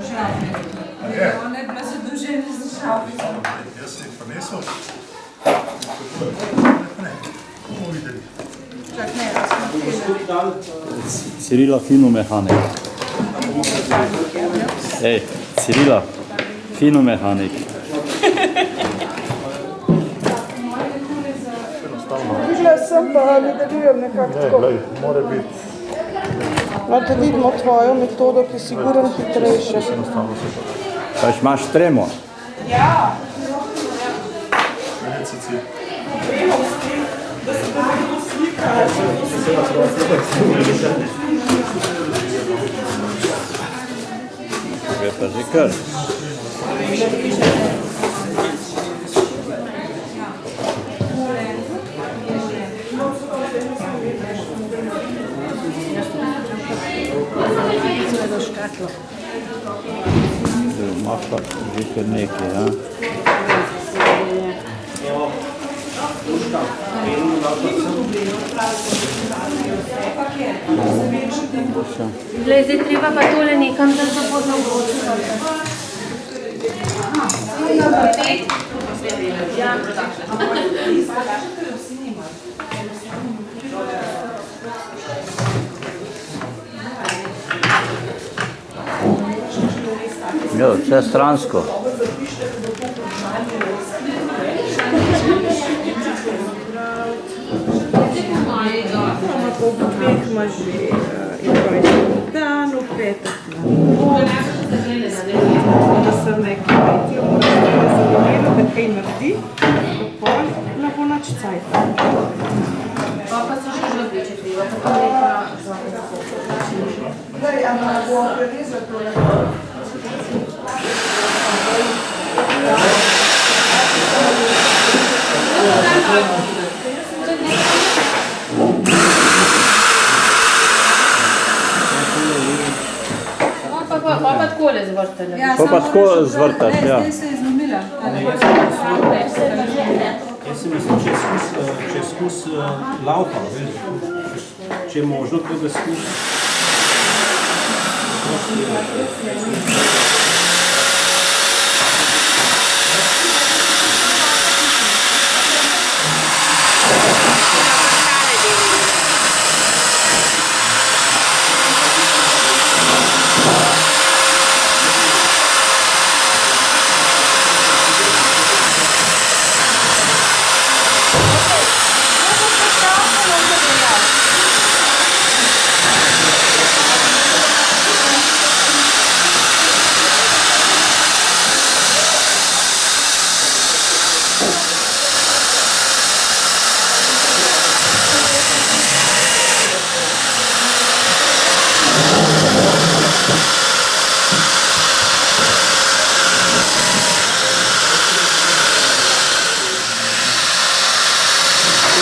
žabe. Ona je bila zadolžena za šapico. Jaz sem jih prinesel. Ne, bomo videli. Čak ne, da smo Cirila finomehanik. Ej, Cirila finomehanik. Videla sem pa nadaljujem nekako Ne, tako. glej, mora biti. Da vidimo tvojo metodo, ki je sigurno hitrejša. Pa imaš tremo. Ja. To je pa že kar. Imaš pa že kar nekaj, ja? Glej, zdaj treba pa tole nekam, da se bo zagočilo. Ja, vse stransko. Pet imaš že in 20 dan, v petek da sem nekaj petjo, moraš zanimljivo, da kaj naredi, popolj, ne bo nič cajta. Pa so še žlobi, če treba, tako nekaj. Daj, a me bo prerezal tole. Pa takole zvrtali. To pa tako zvrtaš, ja. Zdaj se je zlomila. Jaz si mislim, če skus laufa, če je možno, to da skus.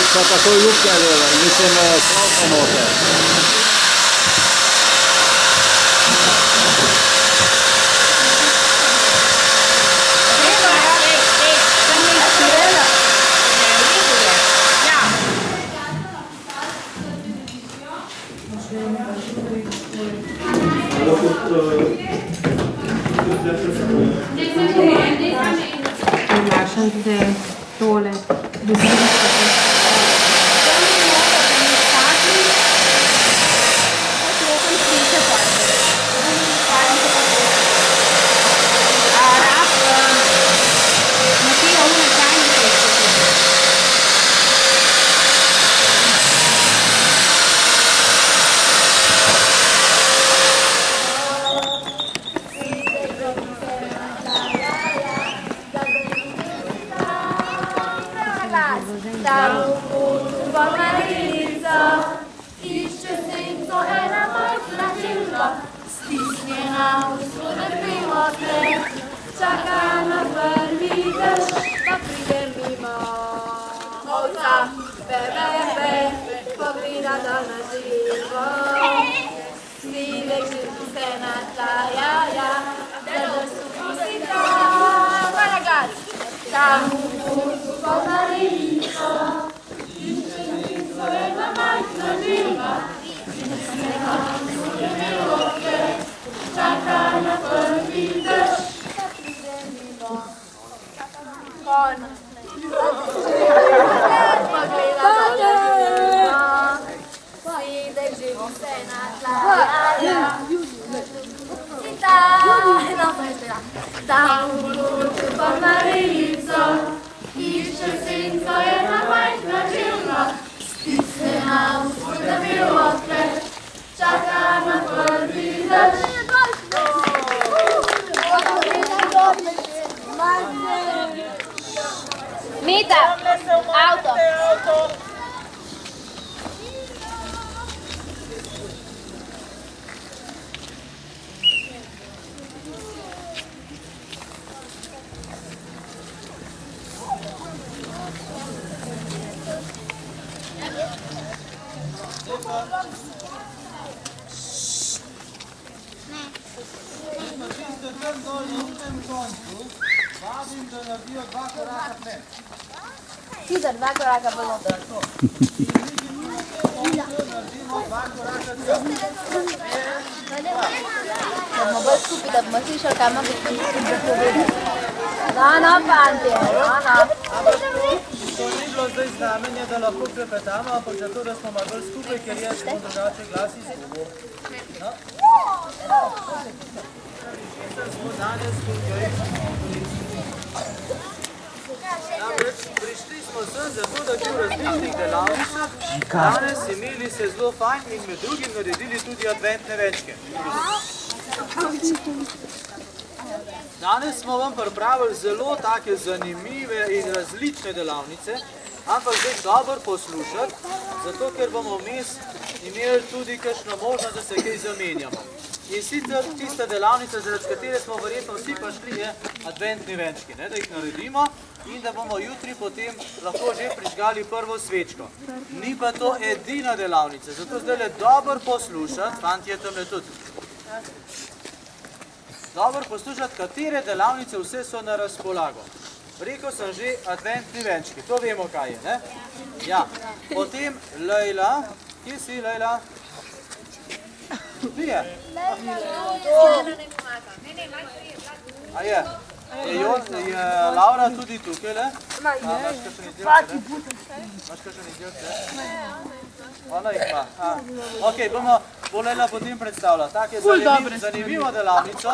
Pa takoj luknja dela, mislim, klopa noter. Prinašam se tole, čaka na prvi dež, pa pride mimo. Ovca, be, pogleda dol na živo. Svilek živi se na tla, ja, da su pusita. Paragaz, tam v kursu poznalico, išče žico jedna majhna živa. Sneha, sudene roke, čaka na prvi dol na unem koncu vabim, da naredijo 2 koraka pred. Hiter, 2 koraka bolj noter. Naredimo 2 koraka pred. Bomo bolj skupaj, da bomo slišali, kaj ima gospodin povedati. No, fantje, To ni bilo zdaj znamenje, da lahko klepetamo, ampak zato, da smo malo bolj skupaj, ker jaz bom drugače glas izgubil. No. Smo danes tukaj. Namreč prišli smo sem zato, da bi v različnih delavnicah danes imeli se zelo fajn in med drugim naredili tudi adventne venčke. Danes smo vam pripravili zelo take zanimive in različne delavnice, ampak zdaj dobro poslušati, zato ker bomo vmes imeli tudi kakšno možnost, da se kaj zamenjamo. In sicer tista delavnica, zaradi katere smo verjetno vsi prišli, je adventni venčki, da jih naredimo in da bomo jutri potem lahko že prižgali prvo svečko. Ni pa to edina delavnica, zato zdaj le dobro poslušati, fantje tamle tudi. Dobro poslušati, katere delavnice vse so na razpolago. Rekel sem že adventni venčki, to vemo kaj je, ne? Ja, potem Lejla, kje si Lejla? Tu je? A je? Je Laura tudi tukaj, le? Imaš kakšen izdelke, ne? Imaš kakšen izdelke? Ona jih ima. Ok, bo Lejla potem predstavila. Tak je zanimivo delavnico,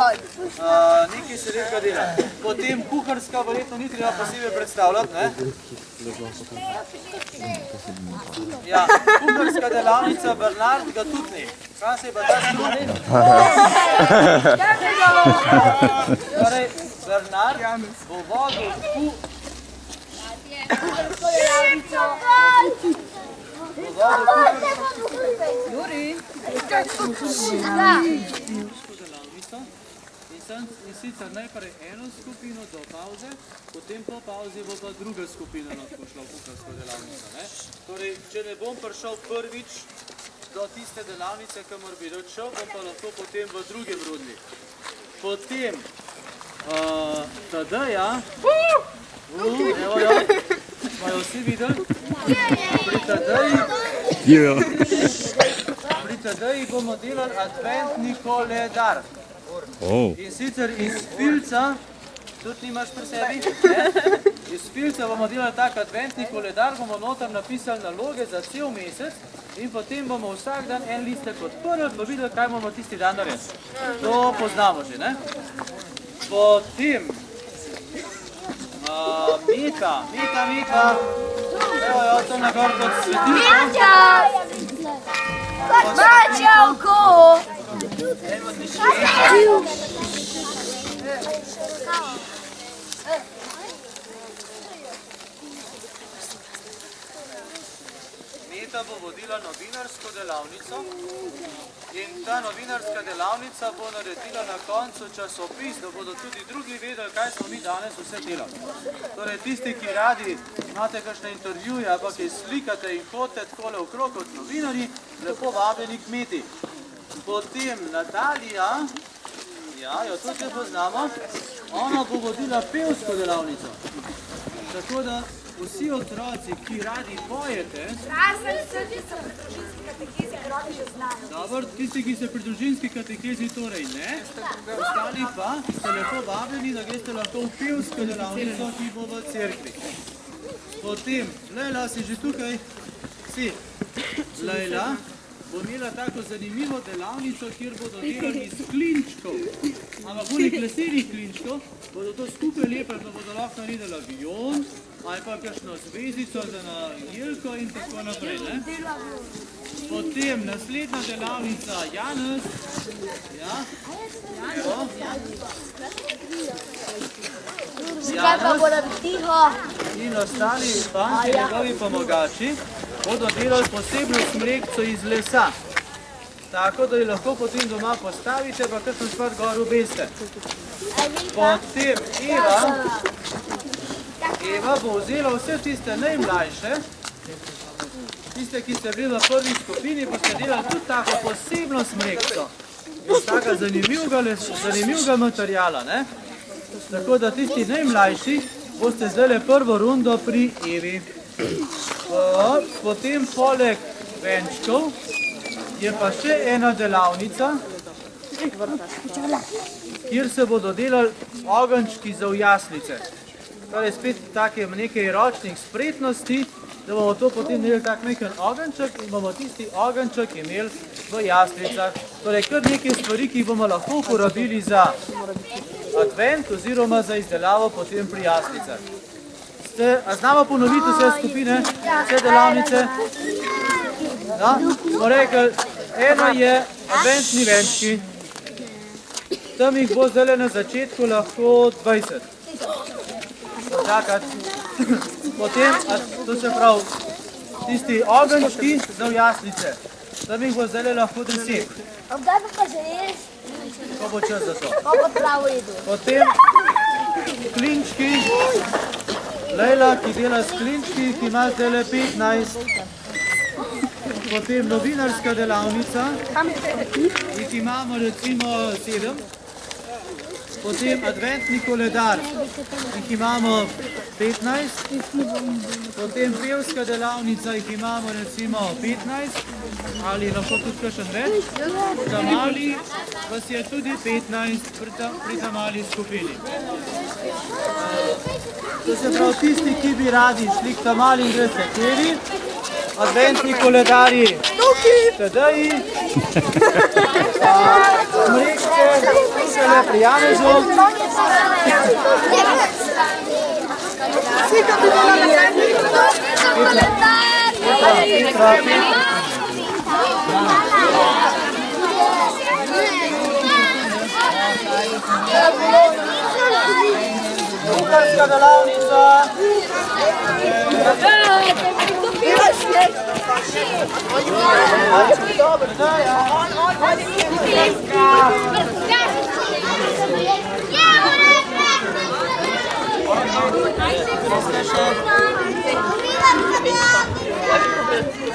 nekaj se lepega dela. Potem kuharska, verjetno ni treba posebej predstavljati, ne? Ja, kuharska delavnica, Bernard ga tudi ne. Kaj se je pa ta struni? Torej, Bernard bo vodil Juri! In sicer najprej eno skupino do pauze, potem po pauzi bo pa druga skupina lahko šla v kuharsko delavnico. Torej, če ne bom prišel prvič do tiste delavnice, kamor bi rad šel, bom pa lahko potem v drugem rundi. Potem Tadeja, evo jo, smo jo vsi videli, pri Tadeji bomo delali adventni koledar. In sicer iz filca, tudi nimaš pri sebi, iz filca bomo delali tak adventni koledar, bomo noter napisali naloge za cel mesec in potem bomo vsak dan en listek odprli, pa videli, kaj bomo tisti dan naredili. To poznamo že, ne? Potem Meta, evo jo, to na gor kot svetilko. Mačevko! Evo ti še Meta bo vodila novinarsko delavnico in ta novinarska delavnica bo naredila na koncu časopis, da bodo tudi drugi vedeli, kaj smo mi danes vse delali. Torej, tisti, ki radi imate kakšne intervjuje, ali pa ki slikate in hodite takole okrog kot novinarji, lepo vabljeni k Meti. Potem Natalija, ja, jo tudi se poznamo, ona bo vodila pevsko delavnico. Tako da vsi otroci, ki radi pojete, dobro, tisti, ki se pri družinski katekezi torej ne, ostali pa ste lepo vabljeni, da greste lahko v pevsko delavnico, ki bo v cerkvi. Potem, Lejla, si že tukaj? Si. Lejla bo imela tako zanimivo delavnico, kjer bodo delali iz klinčkov, ampak onih lesenih klinčkov, bodo to skupaj lepili, da bodo lahko naredili avion, ali pa kakšno zvezdico za na jelko in tako naprej, ne? Potem naslednja delavnica, Janez. Ja? Evo. In ostali fanti, njegovi pomagači, bodo delali posebno smrekco iz lesa. Tako, da jo lahko potem doma postavite, pa kakšno stvar gor obeste. Potem Eva bo vzela vse tiste najmlajše, tiste, ki ste bili v prvi skupini, boste delali tudi tako posebno smrekco. iz takega zanimivega materijala, ne? Tako da tisti najmlajši boste zdaj prvo rundo pri Evi. Potem poleg venčkov je pa še ena delavnica, kjer se bodo delali ogenčki za v jaslice. Torej spet take nekaj ročnih spretnosti, da bomo to potem imeli tak nekaj ogenček in bomo tisti ogenček imeli v jaslicah. Torej kar nekaj stvari, ki jih bomo lahko uporabili za advent oziroma za izdelavo potem pri jaslicah. A znamo ponoviti vse skupine, vse delavnice? Da? Smo rekli, ena je adventni venčki. Tam jih bo zdaj na začetku lahko 20. Čakati. Potem, to se pravi, tisti ogenčki za v jaslice. Tam jih bo zdaj lahko 10. Kdaj pa že ješ? Ko bo čas za to. Ko bo pravo jedu. Potem klinčki. Lejla, ki dela s klinčki, ki ima zdaj 15. Potem novinarska delavnica, ki imamo recimo 7. Potem adventni koledar, jih imamo 15. Potem pevska delavnica, jih imamo recimo 15. Ali lahko tudi kakšen več. Za mali vas je tudi 15 pri ta mali skupini. To se pravi tisti, ki bi radi šli k ta mali in greste kjevi. Adventni koledarji, tedeji, smrečke, vsele pri Janezu. Kuharska delavnica.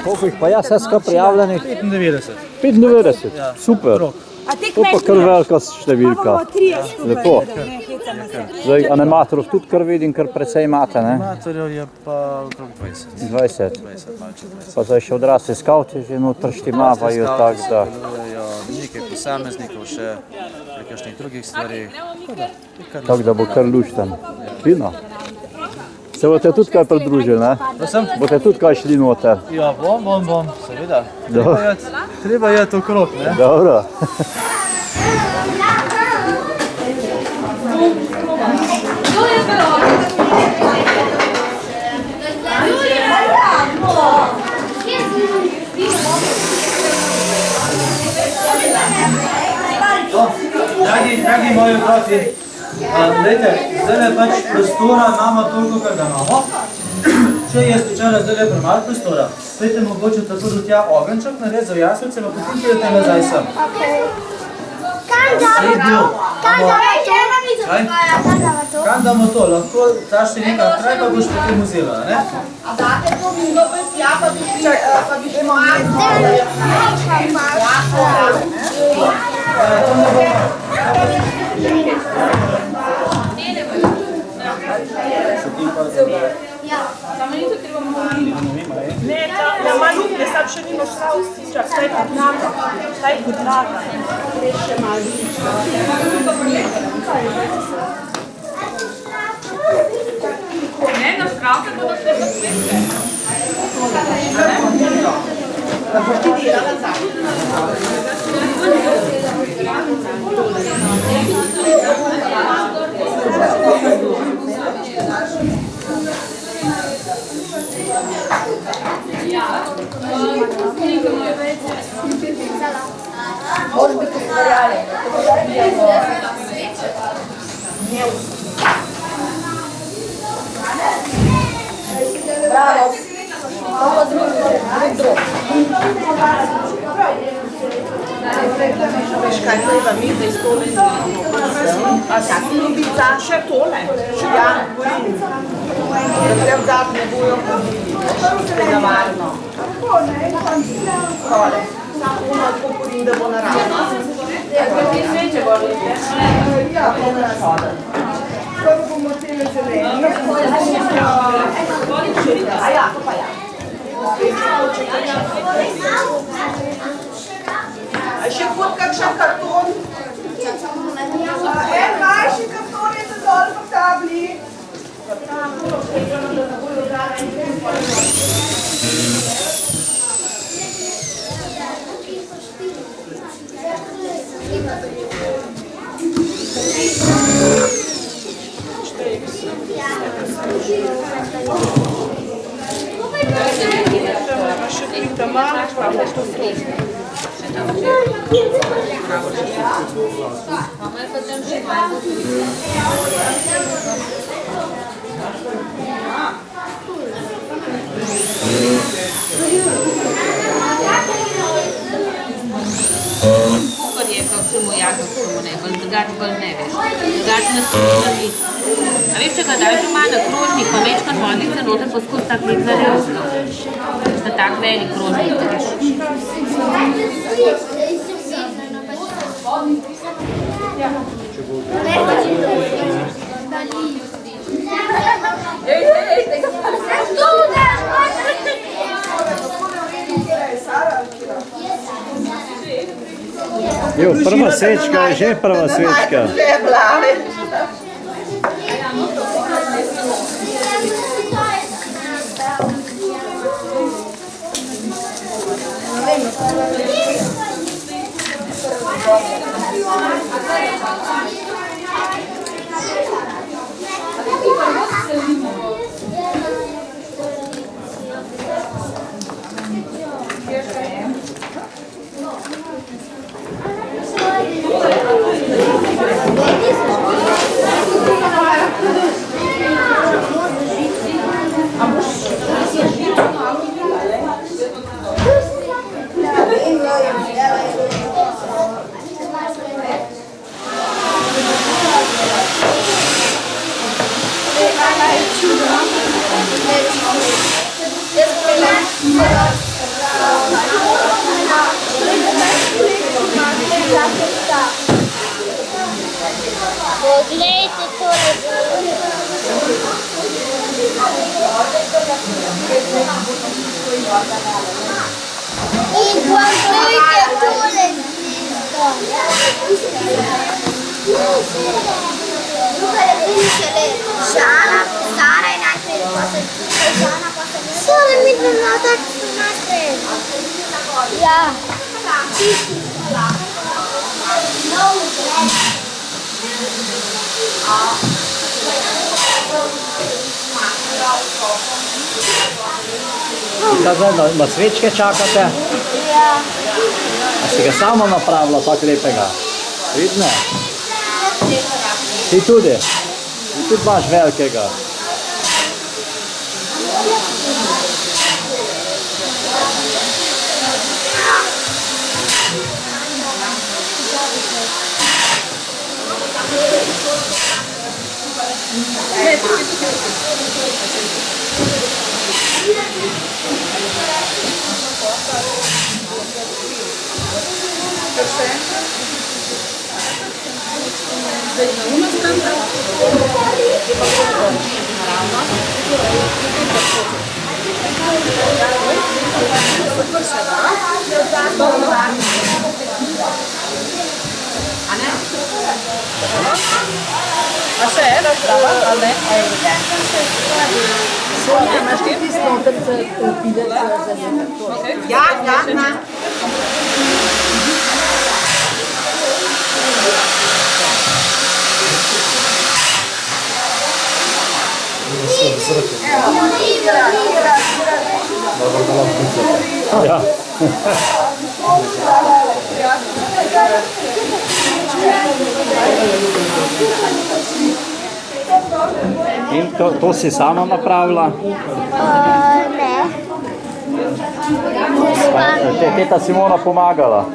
Koliko jih pa je vse prijavljenih? 95. 95, super. To pa kar velika številka. Lepo. Zdaj animatorov tudi kar vidim, kar precej imate, ne? Animatorjev je pa okrog 20. 20. Pa zdaj še odrasli skavti že notri štimavajo, tako da... Nekaj posameznikov še pri kakšnih drugih stvarih. Tako da bo kar lušten. Fino. Se boste tudi kaj pridružili, ne? Boste tudi kaj šli noter? Ja, bom, seveda. Treba je to okrog, ne? Dobro. Dragi moji otroci, zdaj pač prostora imamo toliko, kar ga imamo. Če je slučajno zdaj premalo prostora, pejte mogoče tako do tja ogenček narediti za jaslice, pa potem pridete nazaj sem. Kam damo to? Lahko daš ti nekaj kraj, pa boš potem vzela, ne? A date to vino, pa bi še Ne, da malo ne sam še nimaš prav stiča, staj podlaga. Še malo. Ne, na škrake bodo še posvetke. Da boš ti delala tako. Moraš biti ustvarjalen. Bravo. Ovo drug. Veš kaj, to je vam ide iz tole a si ljubica? Še tole? Ja, da treba dati ne bojo tega varno. Tole. Samo tako porim, da bo naravno. Ja, prvo bomo cele zelene. A ja, to pa ja. A še kot kakšen karton? En manjši karton je za dol po tabli. Kakšemu ja, kakšemu ne, drugače bolj ne veš. Drugače nas tudi. A veš, če ga daš doma na krožnik, pa večkrat vodice noter, pa skozi tak nek zarevsko. Na tak velik krožnik, veš. Jo, prva svečka je že prva svečka. Poglejte tole. In poglejte tole zvezdo. Tukaj je pišele Žana, Sara je najprej, pa se Žana, pa se Sara mi bila tak najprej. Ja. Kaj zdaj, na svečke čakate? Ja. A si ga sama napravila tak lepega? Vidno? Ti tudi? Ti tudi imaš velikega? A še ena zdrava, ali ne? Sonja, imaš ti tisto, da se pide za nekaj? Ja, ja. Ja. In to si sama napravila? Ne. Teta Simona pomagala?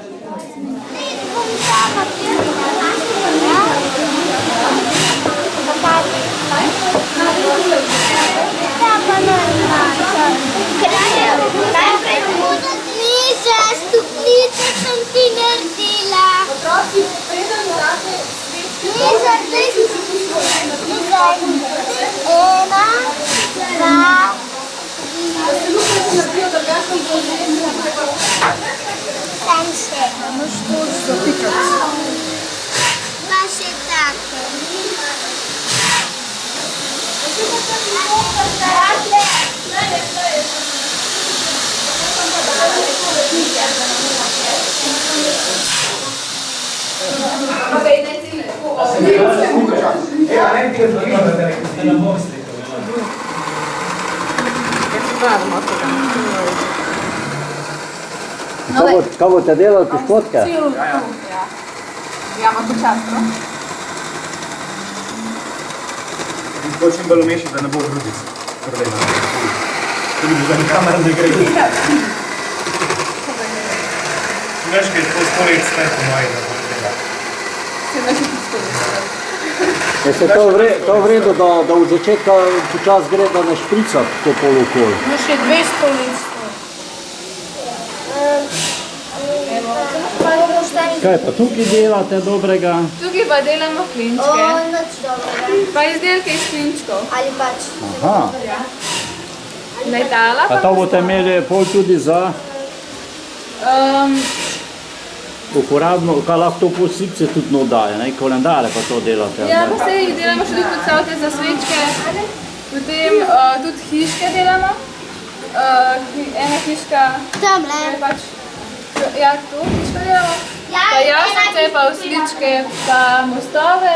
Najprej stopnice sem ti naredila. Baš je tako. Kaj boste delali piškotke? Ja, ima počas, no? Hočem bolj umešati, da ne bo grudic. Tudi bi za kamera ne gre. Veš, kaj je to spored sve po moji, da bo tega. Je se to v redu, da od začetka počas gre, da ne šprica to pol okol? No še 200 listov. Kaj pa tukaj delate dobrega? Tukaj pa delamo klinčke. Pa izdelke iz klinčkov. Ali pač. Aha. Letala A to boste imeli pol tudi za uporabno, kaj lahko to pol sipce tudi nodaje, ne? Kalendare pa to delate? Ja, pa se jih delamo še tudi podcavke za svečke. Potem tudi hiške delamo. Ena hiška Tamle. je pač, ja, to hiško delamo. Ja, Pa jaslice, pa osličke, pa mostove,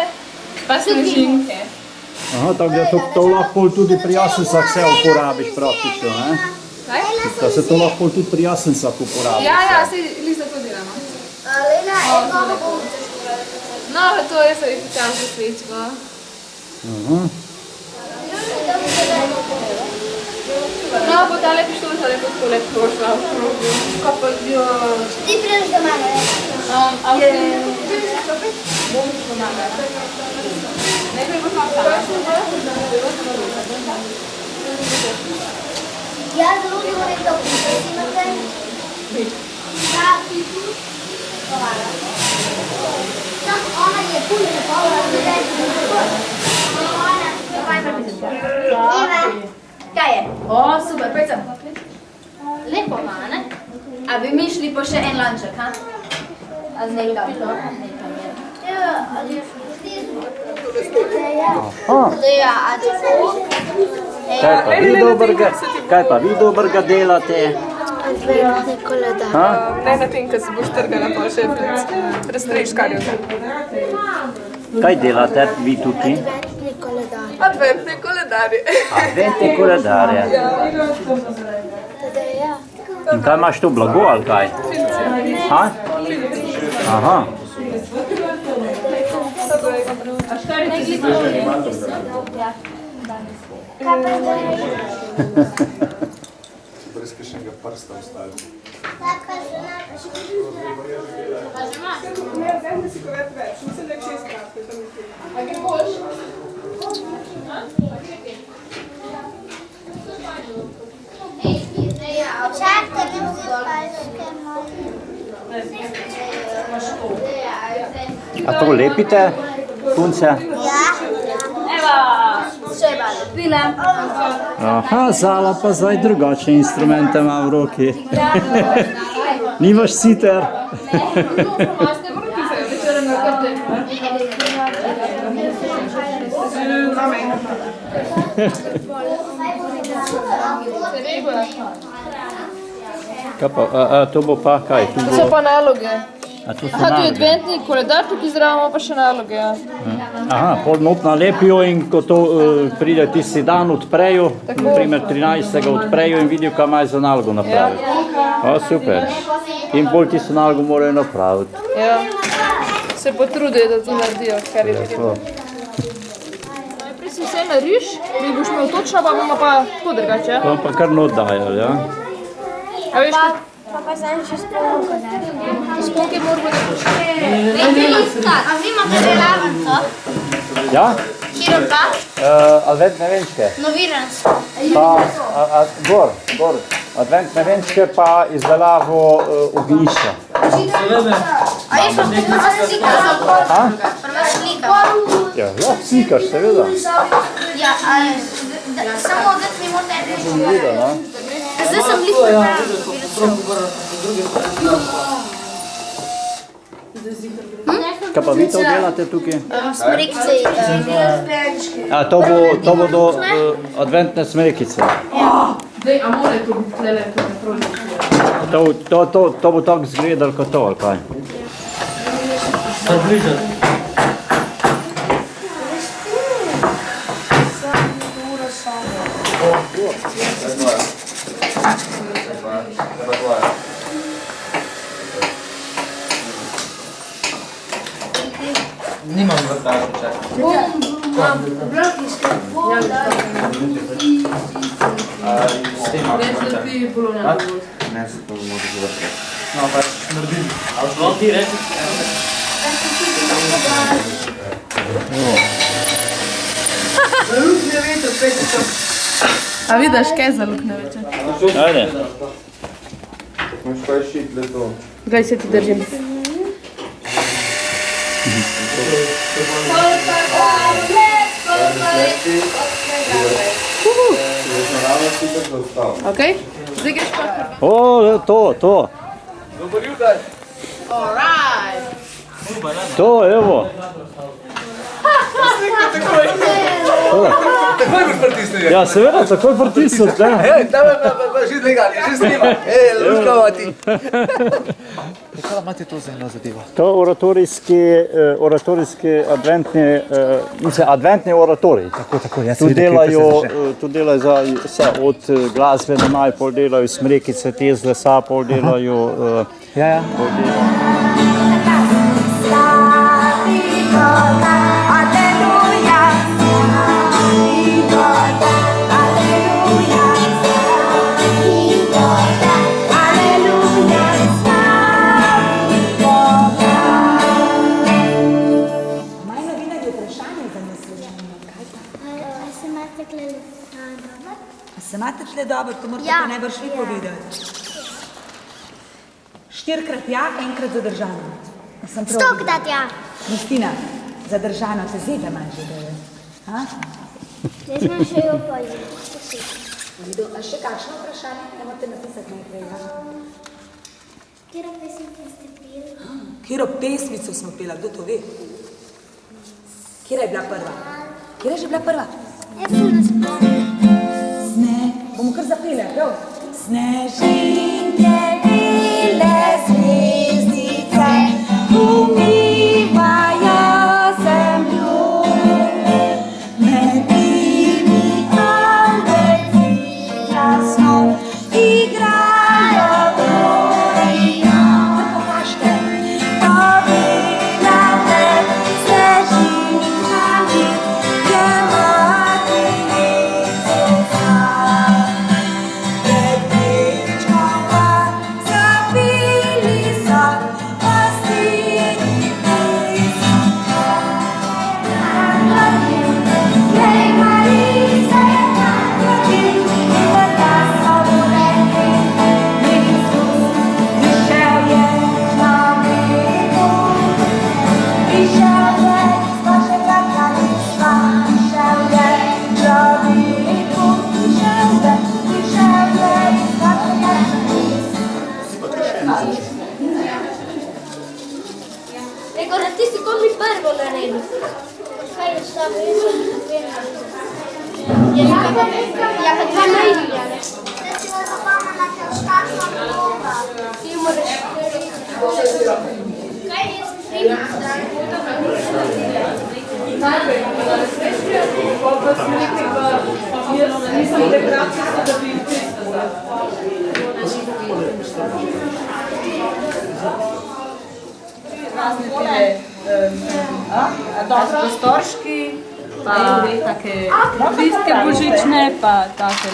pa snežinke. Aha, tako da to lahko pol tudi pri jaslicah vse uporabiš praktično, ne? Kaj? Da se to lahko tudi pri jaslicah uporabi. Ja, se lisa to delamo. No, to je se počal za svečko. Aha. No, pa tale pištolca je kot tole prošla v krogu. Ko pa jo... Ti prideš do mene, ne? A v bom pomagala. Najprej boš malo sama. Ja zelo govorim, da imate. Da, hvala. Sam ona je pun zapola, da je Iva, kaj je? O, super, pojď sem. Lepo má, ne? A by mi šli po še en lanček, ha? A z nekam, no? Nekam je. Kaj pa vi dobrega delate? Ha? Ne na tem, ko se boš trgala, pa še prestreješ karjo. Kaj delate vi tukaj? Adventne koledarje. Adventne koledarje. In kaj imaš to blago ali kaj? Ha? Aha. Brez kakšnega prsta ostali. A to lepite, punce? Evo, trzeba lepila. Aha, Zala pa zdaj drugačne instrumente ima v roki. Nimaš siter? Kaj pa, to bo pa kaj? To so pa naloge. A to so Aha, tu je naloge? adventni koledar, tukaj zraven imamo pa še naloge, ja. Aha, pol not nalepijo in ko to pride tisti dan, odprejo, naprimer 13. odprejo in vidijo, kaj imajo za nalogo napraviti. O, super. In bolj tisto nalogo morajo napraviti. Ja. Se potrudijo, da to naredijo, kar je treba. Najprej si vse nariš, mi boš imel točno, pa bomo pa tako drugače, ja. To pa kar not dajali, ja? A veš, kaj? Pa znam še sponko daš. Sponke moramo da pošli. A vi imate delavnico? Ja? Kjer pa? Adventne venčke. Noviransko. Pa, gor. Adventne venčke pa izdelavo ognjišča. A ješ pa prva slika? Ha? Prva slika. Ja, lahko slikaš, seveda. Ja, samo da mi morate reči. Videl, no? Zdaj sem lih Kaj pa vi to delate tukaj? Smrekce. A to bodo adventne smrekice. Dej, a more tu tlele tudi To bo tako izgledalo kot to, ali kaj? Nimam vrtača čak. S tem Reč, da ti polona ne bo. Ne, se to može zavrtati. No, pač naredim. A už lahko ti reči? Luknje veter, pečico. A vidiš, kaj za luknje veče? Ajde. Moš kaj šitle to. Gaj se ti držim. Ok? Zdaj greš pa. O, to. Dobar jutar. To, evo. Takoj boš pritisnil. Ja, seveda, takoj pritisniti, ne? Tam je že legal, je že snima. Luškava ti. Kaj imate to za eno zadevo? To oratorijski adventni oratorij. Tako, jaz Tu delajo od glasbe doma, pol delajo smrekice, te z lesa, pol delajo... Ja. Se imate tle dobro, to morate pa najbrž vi povedati. 4-krat ja, 1-krat zadržano. 100-krat ja. Kristina, zadržano, te zebe imaš že dole. Zdaj smo še jo pojeli. A še kakšno vprašanje, ne morate napisati najprej, ja? Katero pesmico ste peli? Katero pesmico smo pela, kdo to ve? Katera je bila prva? Katera je že bila prva? Jaz se ne spomnim. Bomo kar zapeli, prav? Snežinke, bile zvezdice, umivajo zemljo. Med njimi angelci jasno igrajo glorijo. Kar pokažite. Povilate snežinkami, je mati Jezusa. Ora ti si come prvo naredil. Kaj je šta, jaz sem vedno. Ja, pa dva naredila, ne? Da si vas zapomnila, ker štakla mnoga. Ti moraš kaj je spremljati? Nisem dekoracijsko, da bi razne tele, prostorški, pa take listke božične, pa take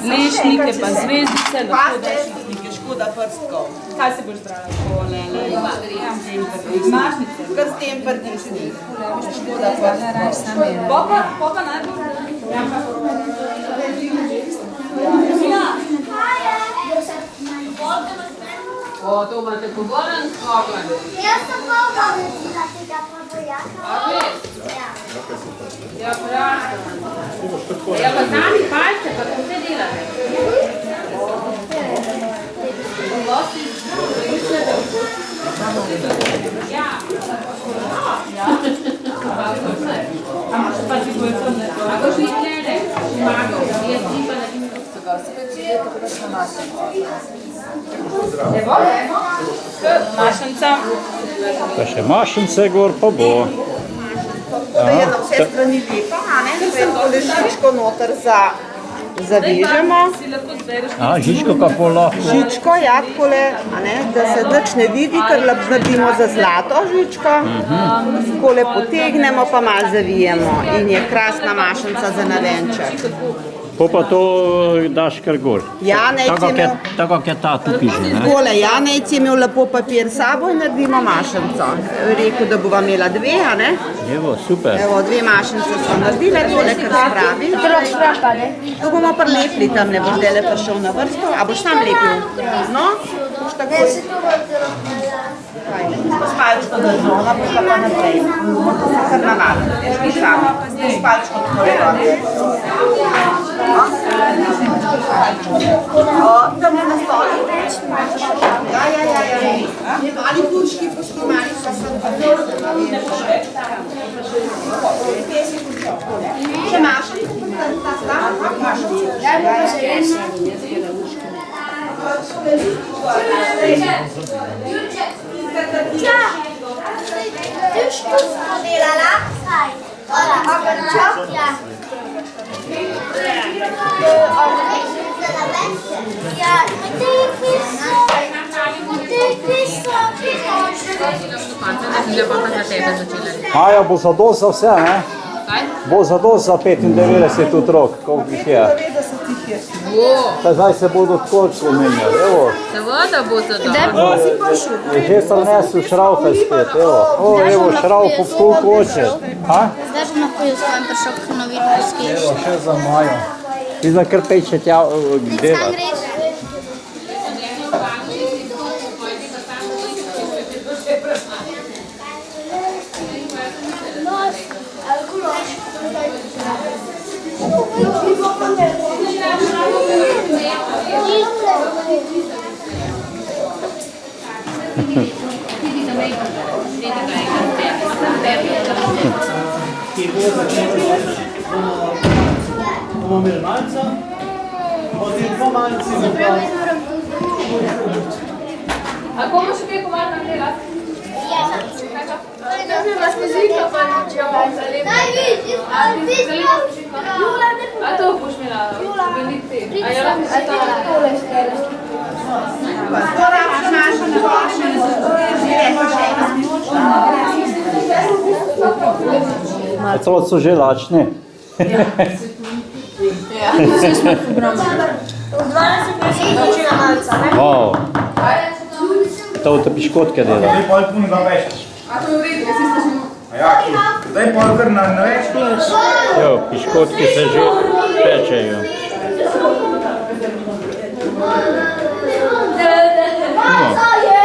lešnike, pa zvezdice, lahko daš škoda prstkov. Kaj se boš brala? Mašnice. Kar s tem prdim sedi. Škoda prstkov. Popa najbolj? O, to imate pogoren spogled. Jaz sem pa naredila te Ja, prav. Ja, pa znani palce, pa kako se delate? Ja. A boš ni glede? Mago, jaz ti pa naredim. Mašnica. Pa še mašnice gor pa bo. Da je na vse strani lepa, a ne? Zdaj tole žičko noter zavežemo. Žičko kako lahko. Žičko, ja, takole, a ne, da se nič ne vidi, ker naredimo za zlato žičko. Takole potegnemo, pa malo zavijemo in je krasna mašnica za navenček. Pa to daš kar gor. Janec je imel... Tako kak je ta tukaj že, ne? Takole, Janec je imel lepo papir s sabo in naredimo mašnico. Rekel, da bova imela dve, a ne? Evo, super. Evo, dve mašnice so naredile, tole kar spravi. To bomo prilepili tam, ne boš dele prišel na vrsto. A boš sam lepil? No, boš takoj. S palčko držona, boš pa naprej. To se kar navadi, veš, mi sami. S palčko tako tam je na stoli. Ja. Mali pučki, poskomali so se še mašli? Maja, bo zadost za vse, ne? Bo zadost za 95 otrok, koliko jih je. Zdaj se bodo tako omenjali, evo. Seveda bo zadost. Že sem nesel šraufe spet, evo. Evo, šraufo koliko hoče. Zdaj že lahko jaz svojim prišel k novinarski. Evo, še za Majo. Ti znam kar peče tja delati. Bomo imeli malca, potem po malci bo pa... A komu še kaj pomaga delati? Ne vem, vas muzika pa če vam zalepiti. A to boš imela veliti? A je lahko se To so že lačni. Ja, vse smo pobrali. V 12 začela malca, ne? Wow. To te piškotke dela. Zdaj pol punega več. A to je v redu, jaz ste že... Ja, zdaj pol kar na več. Jo, piškotke se že pečejo. Malca je!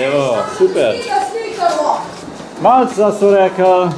Evo, super. Malca so rekli.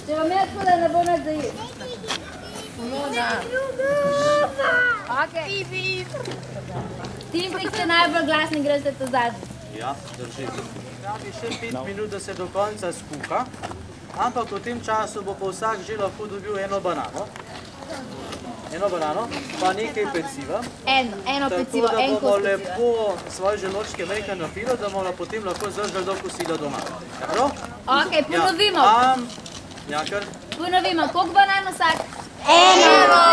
Če vam jaz tako, da ne bo nič za jesti. Timpik ste najbolj glasni, greste to zadnji. Ja, drži. Rabi še 5 minut, da se do konca skuha, ampak v tem času bo pa vsak že lahko dobil eno banano. Eno banano, pa nekaj peciva. Eno pecivo, en Tako da kos bomo peciva. lepo svoje želočke majhno napilo, da bomo potem lahko zažgali do kosila doma. Dobro? Ok, ponovimo. Ja, kar? Ponovimo, koliko banan vsak? Eno!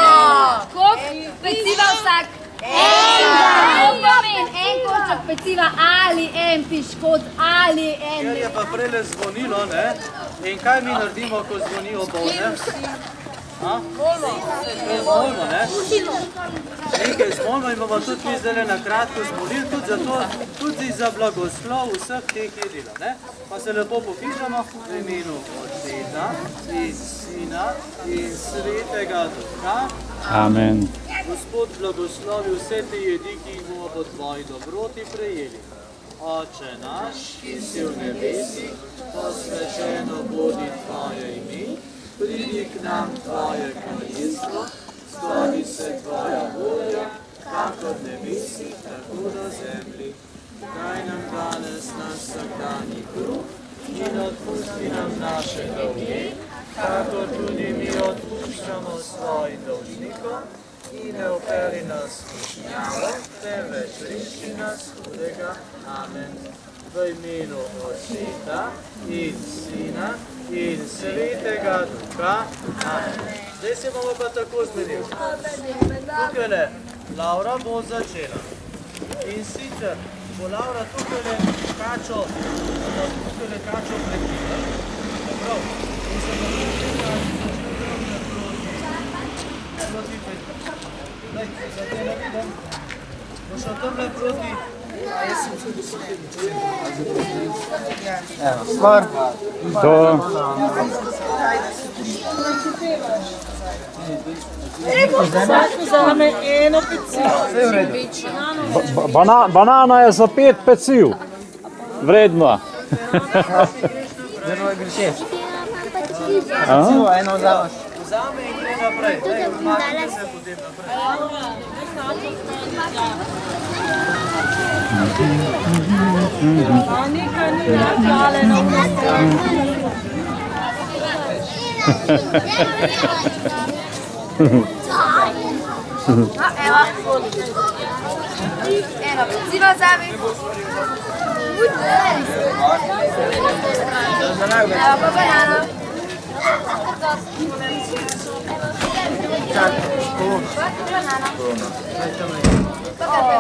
Koliko peciva vsak? Enega! To pomeni en košček peciva ali en piškot ali en... Ker je pa prele zvonilo, ne? In kaj mi naredimo, ko zvoni obovne? Zmolimo, ne? Nekaj zmolimo in bomo tudi mi zdaj na kratko zmolili, tudi zato, tudi za blagoslov vseh teh jedila, ne? Pa se lepo popišemo v imenu Otca in Sina in Svetega Duha. Amen. Gospod blagoslovi vse te jedi, ki jih bomo po tvoji dobroti prejeli. Oče naš, ki si v nebesih, posvečeno bodi tvoje ime, pridi k nam tvoje kraljestvo, zgodi se tvoja volja, kakor v nebesih, tako na zemlji. Daj nam danes naš vsakdanji kruh in odpusti nam naše dolge, kakor tudi mi odpuščamo svojim dolžnikom. I ne operi nas v skušnjavo, temveč reši nas hudega. Amen. V imenu Otca in Sina in Svetega Duha. Amen. Zdaj se bomo pa tako zmenili. Tukajle Laura bo začela. In sicer bo Laura tukajle kačo prekila. Prav. In se bo proti Petra. Daj, za te ne vidim. Bo šel tamle proti... Evo, stvar. To. Vzame eno pecivo. Vse v redu. Banana je za 5 peciv. Vredno. Zelo grešeš. Pecivo, eno vzameš. Vzame in gre naprej. Daj, odmaknite se potem naprej. Anika ni nažaljena v strani. Evo. Eno pecivo vzami. Evo pa banano. Banano.